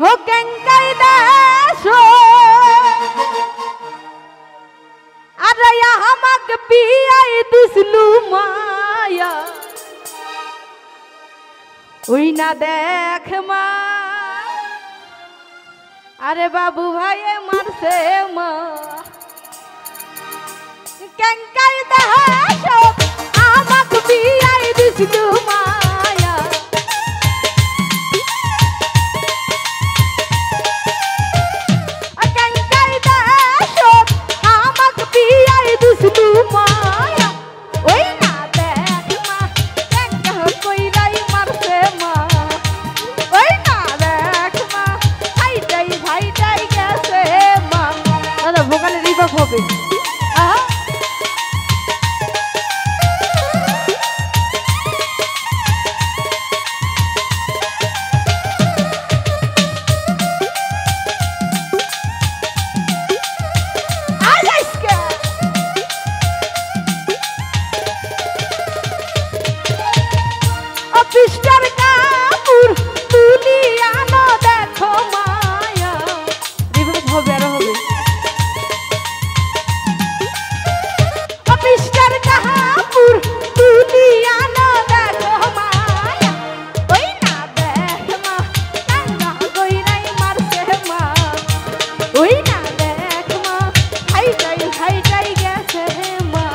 हो केंकाई देशो अरे यहाँ मग पियाई दिसलू माया ওই না দেখ মা আরে বাবু ভাইয়ে মারছে মা কেঙ্কাই দেশ আমাকে বিয়াই দিছলু মায়া কেঙ্কাই দেশ আমাকে বিয়াই দিছলু মায়া ওই না দেখ মা কেঙ্কা কইরাই মারছে মা ওই না দেখ মা ভাইটাই গেছে মা দাদা ভোকালে রিভাব হবে পিস্টার কাপুর তুলি আনো দেখো মায়া রিভাব হবে আর হবে পিস্টার কাপুর তুলি আনো দেখো মায়া ওই না দেখ মা কান্না কইরাই মারছে মা ওই না দেখ মা ভাইটাই গেছে মা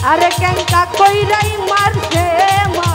আরে ক্যাঙ্কা কইরাই মারছে মা